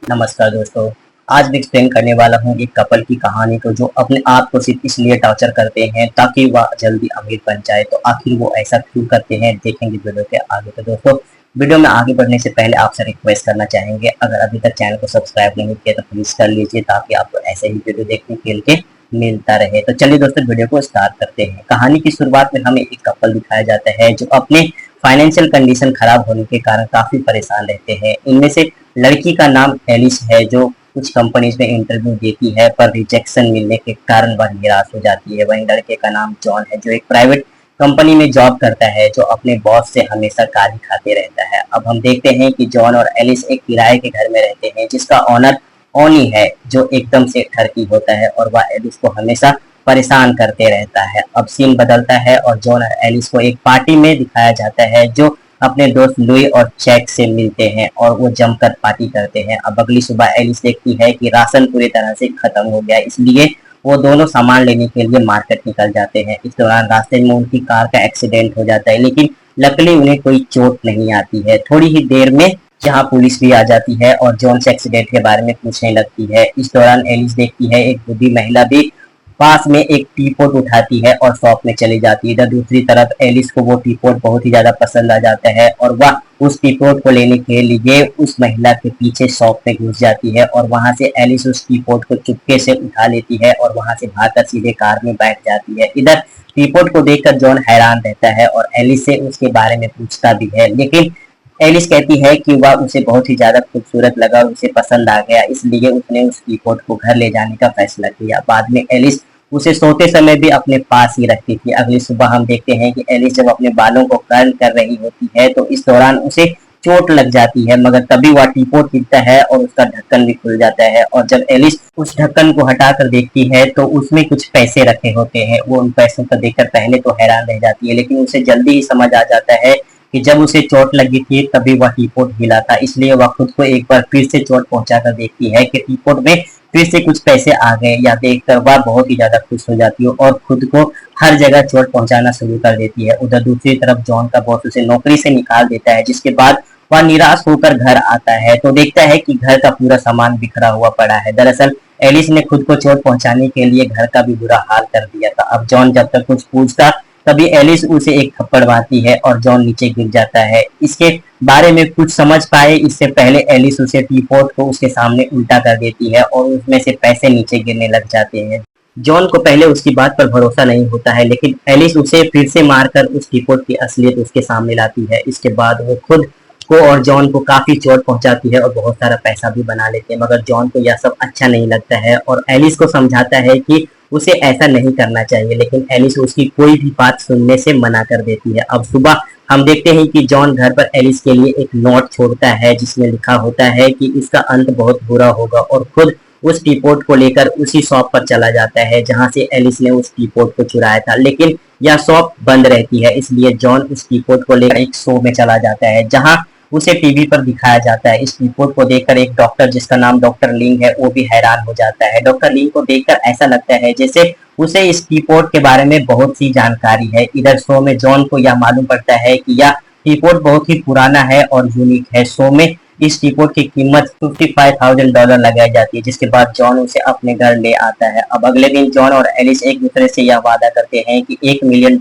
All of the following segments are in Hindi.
नमस्कार दोस्तों। आज मैं एक्सप्लेन करने वाला हूँ एक कपल की कहानी को जो अपने आप को सिर्फ इसलिए टॉर्चर करते हैं ताकि वह जल्दी अमीर बन जाए। तो आखिर वो ऐसा क्यों करते हैं, देखेंगे वीडियो के आगे। तो दोस्तों, वीडियो में आगे बढ़ने से पहले आपसे रिक्वेस्ट करना चाहेंगे, अगर अभी तक चैनल को सब्सक्राइब नहीं किया तो प्लीज कर लीजिए ताकि आपको ऐसे ही वीडियो देखने के लिए मिलता रहे। तो चलिए दोस्तों, वीडियो को स्टार्ट करते हैं। कहानी की शुरुआत में हमें एक कपल दिखाया जाता है जो अपने फाइनेंशियल कंडीशन खराब होने के कारण काफी परेशान रहते हैं। इनमें से लड़की का नाम एलिस है जो कुछ कंपनीज में इंटरव्यू देती है पर रिजेक्शन मिलने के कारण वह निराश हो जाती है। वहीं लड़के का नाम जॉन है जो एक प्राइवेट कंपनी में जॉब करता है, जो अपने बॉस से हमेशा गाली खाते रहता है। अब हम देखते हैं कि जॉन और एलिस एक किराए के घर में रहते हैं जिसका ऑनर ओनी है, जो एकदम से ठरकी होता है और वह एलिस को हमेशा परेशान करते रहता है। अब सीन बदलता है और जॉन और एलिस को एक पार्टी में दिखाया जाता है जो अपने दोस्त लुई और चैक से मिलते हैं और वो जमकर पार्टी करते हैं। अब अगली सुबह एलिस देखती है कि राशन पूरी तरह से खत्म हो गया, इसलिए वो दोनों सामान लेने के लिए मार्केट निकल जाते हैं। इस दौरान रास्ते में उनकी कार का एक्सीडेंट हो जाता है, लेकिन लकीली उन्हें कोई चोट नहीं आती है। थोड़ी ही देर में यहाँ पुलिस भी आ जाती है और जॉन से एक्सीडेंट के बारे में पूछने लगती है। इस दौरान एलिस देखती है एक बूढ़ी महिला भी पास में एक टी पोट उठाती है और शॉप में चली जाती है। इधर दूसरी तरफ एलिस को वो टी पोट बहुत ही ज्यादा पसंद आ जाता है और वह उस टी पोट को लेने के लिए उस महिला के पीछे शॉप में घुस जाती है और वहां से एलिस उस टी पोट को चुपके से उठा लेती है और वहां से भागकर सीधे कार में बैठ जाती है। इधर टी पोट को देखकर जॉन हैरान रहता है और एलिस से उसके बारे में पूछता भी है, लेकिन एलिस कहती है कि वह उसे बहुत ही ज्यादा खूबसूरत लगा और उसे पसंद आ गया, इसलिए उसने उस टीपोट को घर ले जाने का फैसला किया। बाद में एलिस उसे सोते समय भी अपने पास ही रखती थी। अगली सुबह हम देखते हैं कि एलिस जब अपने बालों को कर्ल कर रही होती है तो इस दौरान उसे चोट लग जाती है, मगर तभी वह टीपोट गिरता है और उसका ढक्कन भी खुल जाता है। और जब एलिस उस ढक्कन को हटाकर देखती है तो उसमें कुछ पैसे रखे होते हैं। वो उन पैसों को देखकर पहले तो हैरान रह जाती है, लेकिन उसे जल्दी ही समझ आ जाता है कि जब उसे चोट लगी थी तभी वह टीपोट हिला था, इसलिए वह खुद को एक बार फिर से चोट पहुंचाकर देखती है कि टीपोट में फिर से कुछ पैसे आ गए। या देखकर वह बहुत ही ज्यादा खुश हो जाती है और खुद को हर जगह चोट पहुंचाना शुरू कर देती है। उधर दूसरी तरफ जॉन का बॉस उसे नौकरी से निकाल देता है, जिसके बाद वह निराश होकर घर आता है तो देखता है कि घर का पूरा सामान बिखरा हुआ पड़ा है। दरअसल एलिस ने खुद को चोट पहुंचाने के लिए घर का भी बुरा हाल कर दिया था। अब जॉन जब तक कुछ पूछता तभी एलिस उसे एक थप्पड़ मारती है और जॉन नीचे गिर जाता है। इसके बारे में कुछ समझ पाए इससे पहले एलिस उसे टीपोट को उसके सामने उल्टा कर देती है और उसमें से पैसे नीचे गिरने लग जाते हैं। जॉन को पहले उसकी बात पर भरोसा नहीं होता है, लेकिन एलिस उसे फिर से मारकर उस टीपोट की असलियत उसके सामने लाती है। इसके बाद वो खुद को और जॉन को काफी चोट पहुंचाती है और बहुत सारा पैसा भी बना लेते हैं, मगर जॉन को यह सब अच्छा नहीं लगता है और एलिस को समझाता है कि उसे ऐसा नहीं करना चाहिए, लेकिन एलिस उसकी कोई भी बात सुनने से मना कर देती है। अब सुबह हम देखते हैं कि जॉन घर पर एलिस के लिए एक नोट छोड़ता है जिसमें लिखा होता है कि इसका अंत बहुत बुरा होगा, और खुद उस टीपोट को लेकर उसी शॉप पर चला जाता है जहां से एलिस ने उस टीपोट को चुराया था। लेकिन यह शॉप बंद रहती है, इसलिए जॉन उस टीपोट को लेकर एक शो में चला जाता है जहां उसे टीवी पर दिखाया जाता है। इस रिपोर्ट को देखकर एक डॉक्टर जिसका नाम डॉक्टर लिंग है वो भी हैरान हो जाता है। डॉक्टर लिंग को देखकर ऐसा लगता है जैसे उसे इस टीपोट के बारे में बहुत सी जानकारी है। इधर शो में जॉन को यह मालूम पड़ता है कि यह टीपोट बहुत ही पुराना है और यूनिक है। शो में इस टीपोट की कीमत $55,000 लगाई जाती है, जिसके बाद जॉन उसे अपने घर ले आता है। अब अगले दिन जॉन और एलिस एक दूसरे से यह वादा करते हैं कि $1 मिलियन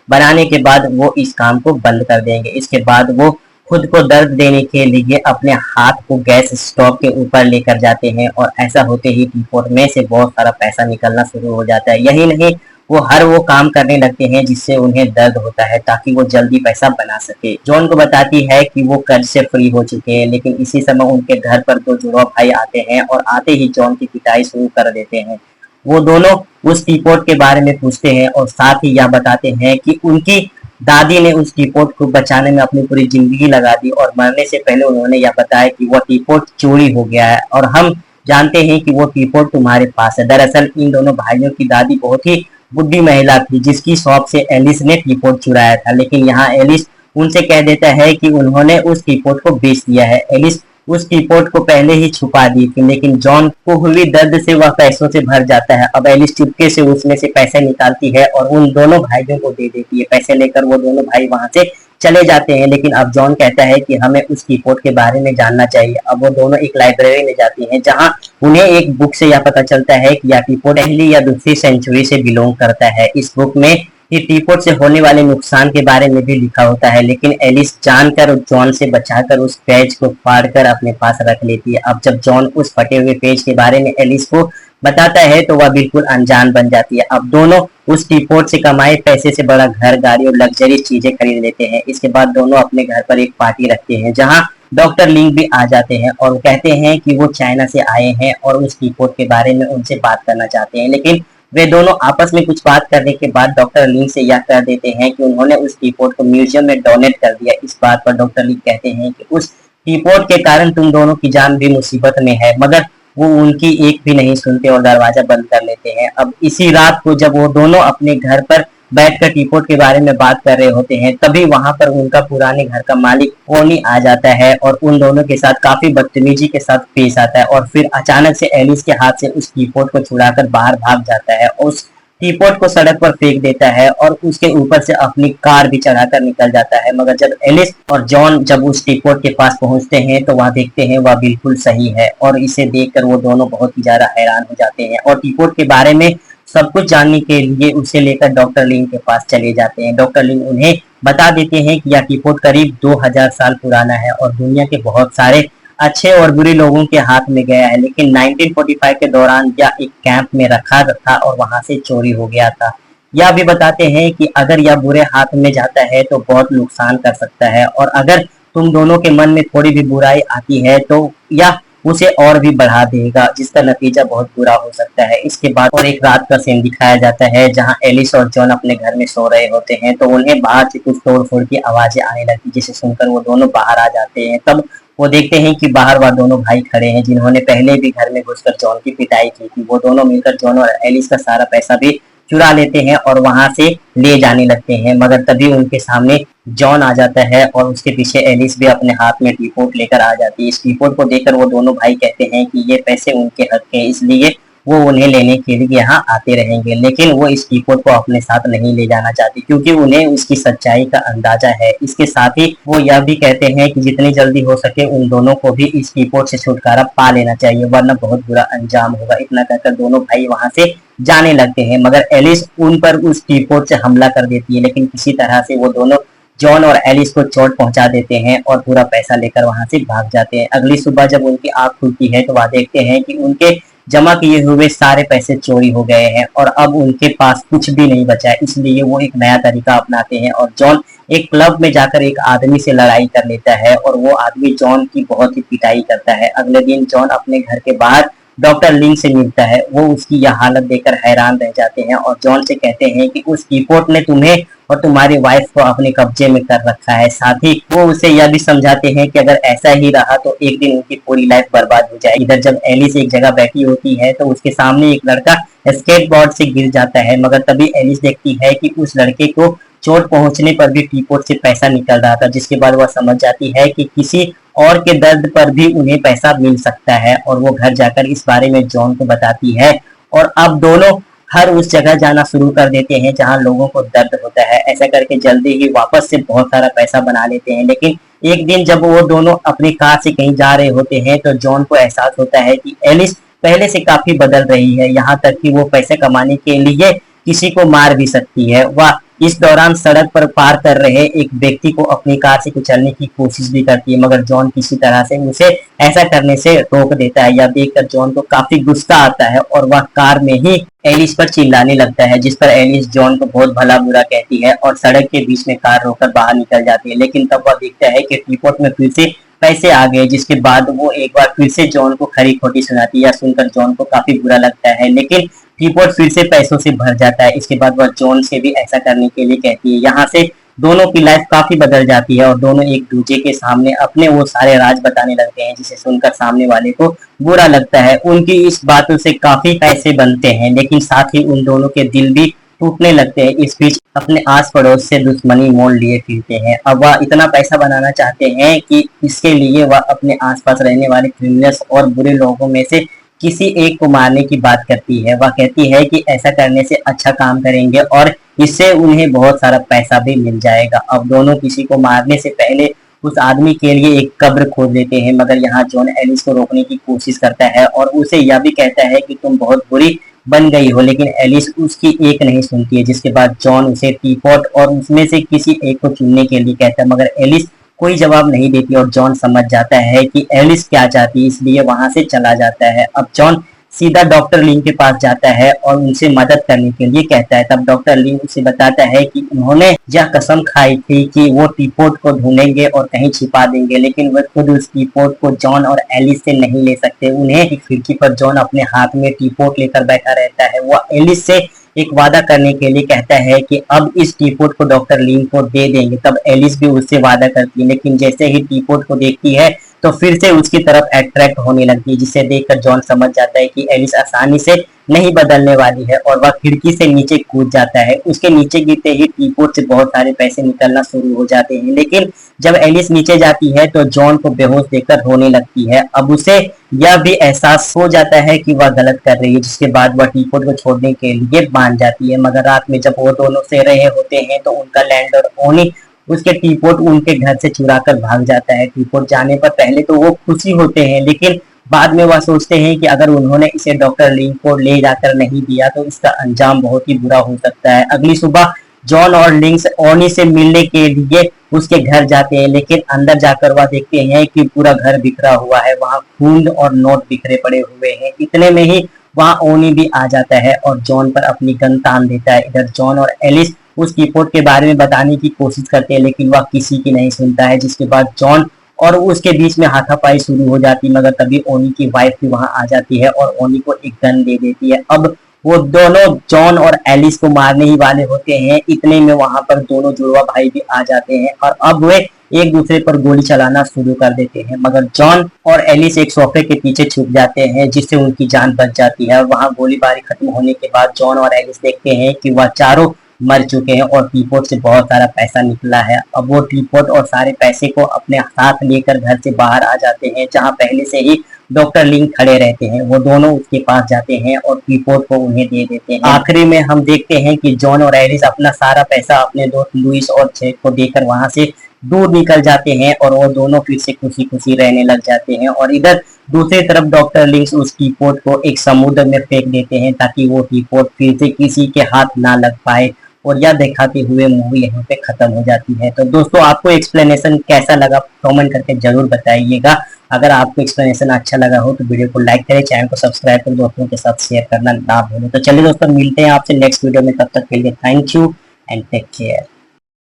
बनाने के बाद वो इस काम को बंद कर देंगे। इसके बाद वो खुद को दर्द देने के लिए अपने हाथ को गैस स्टोव के ऊपर लेकर जाते हैं और ऐसा होते ही टीपोट में से बहुत सारा पैसा निकलना शुरू हो जाता है। यही नहीं, वो हर वो काम करने लगते हैं जिससे उन्हें दर्द होता है ताकि वो जल्दी पैसा बना सके। जॉन को बताती है कि वो कर्ज से फ्री हो चुके हैं, लेकिन इसी समय उनके घर पर दो जुड़वा भाई आते हैं और आते ही जॉन की पिटाई शुरू कर देते हैं। वो दोनों उस टीपोट के बारे में पूछते हैं और साथ ही यह बताते हैं कि उनकी दादी ने उस टीपोट को बचाने में अपनी पूरी जिंदगी लगा दी और मरने से पहले उन्होंने यह बताया कि वो टीपोट चोरी हो गया है और हम जानते हैं कि वो टीपोट तुम्हारे पास है। दरअसल इन दोनों भाइयों की दादी बहुत ही बुद्धि महिला थी जिसकी शॉप से एलिस ने टीपोट चुराया था, लेकिन यहाँ एलिस उनसे कह देता है कि उन्होंने उस टीपोट को बेच दिया है। एलिस उस टीपोट को पहले ही छुपा दी थी, लेकिन जॉन को हुई दर्द से वह पैसों से भर जाता है। अब एलिस चुपके से उसमें से पैसे निकालती है और उन दोनों भाइयों को दे देती है। पैसे लेकर वो दोनों भाई वहां से चले जाते हैं। लेकिन अब जॉन कहता है कि हमें उस टीपोट के बारे में जानना चाहिए। अब वो दोनों एक लाइब्रेरी में जाती हैं, जहां उन्हें एक बुक से यह पता चलता है कि यह टीपोट पहली या दूसरी सेंचुरी से बिलोंग करता है। इस बुक में ये टीपोट से होने वाले नुकसान के बारे में भी लिखा होता है, लेकिन एलिस जानकर जॉन से बचाकर उस पेज को फाड़कर अपने पास रख लेती है। अब जब जॉन उस फटे हुए पेज के बारे में एलिस को बताता है तो वह बिल्कुल अनजान बन जाती है। अब दोनों उस टीपोट से कमाए पैसे से बड़ा घर, गाड़ी और लग्जरी चीजें खरीद लेते हैं। इसके बाद दोनों अपने घर पर एक पार्टी रखते हैं, जहां डॉक्टर लिंग भी आ जाते हैं और कहते हैं कि वो चाइना से आए हैं और उस टीपोट के बारे में उनसे बात करना चाहते हैं। लेकिन वे दोनों आपस में कुछ बात करने के बाद डॉक्टर लिंग से यह कह देते हैं कि उन्होंने उस टीपोट को म्यूजियम में डोनेट कर दिया। इस बात पर डॉक्टर लिंग कहते हैं कि उस टीपोट के कारण तुम दोनों की जान भी मुसीबत में है, मगर वो उनकी एक भी नहीं सुनते और दरवाजा बंद कर लेते हैं। अब इसी रात को जब वो दोनों अपने घर पर बैठकर टीपोट के बारे में बात कर रहे होते हैं, तभी वहां पर उनका पुराने घर का मालिक ओनी आ जाता है और उन दोनों के साथ काफी बदतमीजी के साथ पेश आता है और फिर अचानक से एलिस के हाथ से उस टीपोट को छुड़ाकर बाहर भाग जाता है। उस टीपोट को सड़क पर फेंक देता है और उसके ऊपर से अपनी कार भी चढ़ाकर निकल जाता है। मगर जब एलिस और जॉन जब उस टीपोट के पास पहुंचते हैं तो वह देखते हैं वह बिल्कुल सही है और इसे देखकर वो दोनों बहुत ही ज्यादा हैरान हो जाते हैं और टीपोट के बारे में सब कुछ जानने के लिए उसे लेकर डॉक्टर लिंग के पास चले जाते हैं। डॉक्टर लिंग उन्हें बता देते हैं कि यह टीपोट करीब 2000 साल पुराना है और दुनिया के बहुत सारे अच्छे और बुरे लोगों के हाथ में गया है, लेकिन 1945 के दौरान यह एक कैंप में रखा था और वहां से चोरी हो गया था। यह भी बताते हैं कि अगर यह बुरे हाथ में जाता है तो बहुत नुकसान कर सकता है और अगर तुम दोनों के मन में थोड़ी भी बुराई आती है तो यह उसे और भी बढ़ा देगा, जिसका नतीजा बहुत बुरा हो सकता है। इसके बाद और एक रात का सीन दिखाया जाता है जहां एलिस और जॉन अपने घर में सो रहे होते हैं, तो उन्हें बाहर से कुछ तोड़ फोड़ की आवाजें आने लगती, जिसे सुनकर वो दोनों बाहर आ जाते हैं। तब वो देखते हैं कि बाहर वह दोनों भाई खड़े हैं जिन्होंने पहले भी घर में घुसकर जॉन की पिटाई की थी। वो दोनों मिलकर जॉन और एलिस का सारा पैसा भी चुरा लेते हैं और वहां से ले जाने लगते हैं, मगर तभी उनके सामने जॉन आ जाता है और उसके पीछे एलिस भी अपने हाथ में टीपोट लेकर आ जाती है। इस टीपोट को देखकर वो दोनों भाई कहते हैं कि ये पैसे उनके हक के, इसलिए वो उन्हें लेने के लिए यहाँ आते रहेंगे। लेकिन वो इस टीपोट को अपने साथ नहीं ले जाना चाहती क्योंकि उन्हें उसकी सच्चाई का अंदाजा है। इसके साथ ही वो यह भी कहते हैं कि जितनी जल्दी हो सके उन दोनों को भी इस टीपोट से छुटकारा पा लेना चाहिए, वरना बहुत बुरा अंजाम होगा। इतना कहकर दोनों भाई वहां से जाने लगते हैं, मगर एलिस उन पर उस टीपोट से हमला कर देती है, लेकिन किसी तरह से वो दोनों जॉन और एलिस को चोट पहुंचा देते हैं और पूरा पैसा लेकर वहां से भाग जाते हैं। अगली सुबह जब उनकी आंख खुलती है तो वह देखते हैं कि उनके जमा किए हुए सारे पैसे चोरी हो गए हैं और अब उनके पास कुछ भी नहीं बचा है। इसलिए वो एक नया तरीका अपनाते हैं और जॉन एक क्लब में जाकर एक आदमी से लड़ाई कर लेता है और वो आदमी जॉन की बहुत ही पिटाई करता है। अगले दिन जॉन अपने घर के बाहर डॉक्टर लिंग से मिलता है। वो उसकी यह हालत देखकर हैरान रह जाते हैं और जॉन से कहते हैं कि उस कीपोर्ट ने तुम्हें और तुम्हारी वाइफ को अपने कब्जे में कर रखा है। साथ ही वो उसे यह भी समझाते हैं कि अगर ऐसा ही रहा तो एक दिन उनकी पूरी लाइफ बर्बाद हो जाएगी। इधर जब एलिस एक जगह बैठी होती है तो उसके सामने एक लड़का स्केटबोर्ड से गिर जाता है, मगर तभी एलिस देखती है कि उस लड़के को चोट पहुंचने पर भी टीपोट से पैसा निकल रहा था, जिसके बाद वह समझ जाती है कि किसी और के दर्द पर भी उन्हें पैसा मिल सकता है और वो घर जाकर इस बारे में जॉन को बताती है और अब दोनों हर उस जगह जाना शुरू कर देते हैं जहां लोगों को दर्द होता है। ऐसा करके जल्दी ही वापस से बहुत सारा पैसा बना लेते हैं। लेकिन एक दिन जब वो दोनों अपनी कार से कहीं जा रहे होते हैं तो जॉन को एहसास होता है कि एलिस पहले से काफी बदल रही है, यहाँ तक कि वो पैसे कमाने के लिए किसी को मार भी सकती है। वह इस दौरान सड़क पर पार कर रहे एक व्यक्ति को अपनी कार से कुचलने की कोशिश भी करती है, मगर जॉन किसी तरह से उसे ऐसा करने से रोक देता है। यह देखकर जॉन को काफी गुस्सा आता है और वह कार में ही एलिस पर चिल्लाने लगता है, जिस पर एलिस जॉन को बहुत भला बुरा कहती है और सड़क के बीच में कार रोककर बाहर निकल जाती है। लेकिन तब वह देखता है कि टीपोट में फिर से पैसे आ गए, जिसके बाद वो एक बार फिर से जॉन को खरी खोटी सुनाती है। यह सुनकर जॉन को काफी बुरा लगता है, लेकिन टीपोट फिर से पैसों से भर जाता है। इसके बाद वह जॉन से भी ऐसा करने के लिए कहती है। यहाँ से दोनों की लाइफ काफी बदल जाती है और दोनों एक दूसरे के सामने अपने वो सारे राज बताने लगते हैं, जिसे सुनकर सामने वाले को बुरा लगता है। उनकी इस बातों से काफी पैसे बनते हैं, लेकिन साथ ही उन दोनों के दिल भी टूटने लगते हैं। इस बीच अपने आस पड़ोस से दुश्मनी मोल लिए फिरते हैं। अब वह इतना पैसा बनाना चाहते हैं कि इसके लिए वह अपने आसपास रहने वाले क्रिमिनल्स और बुरे लोगों में से किसी एक को मारने की बात करती है। वह कहती है कि ऐसा करने से अच्छा काम करेंगे और इससे उन्हें बहुत सारा पैसा भी मिल जाएगा। अब दोनों किसी को मारने से पहले उस आदमी के लिए एक कब्र खोद लेते हैं, मगर यहाँ जॉन एलिस को रोकने की कोशिश करता है और उसे यह भी कहता है कि तुम बहुत बुरी बन गई हो, लेकिन एलिस उसकी एक नहीं सुनती है। जिसके बाद जॉन उसे टीपॉट और उसमें से किसी एक को चुनने के लिए कहता है, मगर एलिस कोई जवाब नहीं देती और जॉन समझ जाता है कि एलिस क्या चाहती है, इसलिए वहां से चला जाता है। अब जॉन सीधा डॉक्टर लिंग के पास जाता है और उनसे मदद करने के लिए कहता है। तब डॉक्टर लिंग उसे बताता है कि उन्होंने यह कसम खाई थी कि वो टीपोट को ढूंढेंगे और कहीं छिपा देंगे, लेकिन वे खुद उस टीपोट को जॉन और एलिस से नहीं ले सकते। उन्हें एक खिड़की पर जॉन अपने हाथ में टीपोट लेकर बैठा रहता है। वो एलिस से एक वादा करने के लिए कहता है कि अब इस टीपोट को डॉक्टर लिंग को दे देंगे। तब एलिस भी उससे वादा करती है, लेकिन जैसे ही टीपोट को देखती है तो फिर से उसकी तरफ अट्रैक्ट होने लगती है, जिसे देखकर जॉन समझ जाता है कि एलिस आसानी से नहीं बदलने वाली है और वह खिड़की से नीचे कूद जाता है। उसके नीचे गिरते ही टीपोट से बहुत सारे पैसे निकलना शुरू हो जाते हैं, लेकिन जब एलिस नीचे जाती है तो जॉन को बेहोश देखकर रोने लगती है। अब उसे यह भी एहसास हो जाता है कि वह गलत कर रही है, जिसके बाद वह टीपोट को छोड़ने के लिए मान जाती है। मगर रात में जब वो दोनों सो रहे होते हैं तो उनका लैंडलॉर्ड ओनी उसके टीपोट उनके घर से चुरा कर भाग जाता है। टीपोट जाने पर पहले तो वो खुशी होते हैं, लेकिन बाद में वह सोचते हैं कि अगर उन्होंने इसे डॉक्टर लिंग को ले जाकर नहीं दिया तो इसका अंजाम बहुत ही बुरा हो सकता है। अगली सुबह जॉन और लिंक्स ओनी से मिलने के लिए उसके घर जाते हैं, लेकिन अंदर जाकर वह देखते हैं कि पूरा घर बिखरा हुआ है। वहाँ खून और नोट बिखरे पड़े हुए हैं। इतने में ही वहाँ ओनी भी आ जाता है और जॉन पर अपनी गन तान देता है। इधर जॉन और एलिस उस टीपोट के बारे में बताने की कोशिश करते हैं, लेकिन वह किसी की नहीं सुनता है। जिसके बाद जॉन और उसके बीच में हाथापाई शुरू हो जाती है, मगर तभी ओनी की वाइफ भी वहां आ जाती है और ओनी को एक गन दे देती है। अब वो दोनों जॉन और एलिस को मारने ही वाले होते हैं। इतने में वहां पर दोनों जुड़वा भाई भी आ जाते हैं और अब वे एक दूसरे पर गोली चलाना शुरू कर देते हैं, मगर जॉन और एलिस एक सोफे के पीछे छुप जाते हैं, जिससे उनकी जान बच जाती है। वहां गोलीबारी खत्म होने के बाद जॉन और एलिस देखते हैं कि वह चारों मर चुके हैं और टीपोट से बहुत सारा पैसा निकला है। अब वो टीपोट और सारे पैसे को अपने साथ लेकर घर से बाहर आ जाते हैं, जहां पहले से ही डॉक्टर लिंग खड़े रहते हैं। वो दोनों उसके पास जाते हैं और टीपोट को उन्हें दे देते हैं। आखिरी में हम देखते हैं कि जॉन और एलिस अपना सारा पैसा अपने दोस्त लुइस और जैक को देकर वहां से दूर निकल जाते हैं और वो दोनों फिर से खुशी खुशी रहने लग जाते हैं। और इधर दूसरी तरफ डॉक्टर लिंक्स उस टीपोट को एक समुद्र में फेंक देते हैं ताकि वो टीपोट फिर से किसी के हाथ ना लग पाए, और यह दिखाते हुए मूवी यहाँ पे खत्म हो जाती है। तो दोस्तों आपको एक्सप्लेनेशन कैसा लगा कमेंट करके जरूर बताइएगा। अगर आपको एक्सप्लेनेशन अच्छा लगा हो तो वीडियो को लाइक करें, चैनल को सब्सक्राइब कर दोस्तों के साथ शेयर करना ना भूलें। तो चलिए दोस्तों मिलते हैं आपसे नेक्स्ट वीडियो में, तब तक के लिए thank you and take care.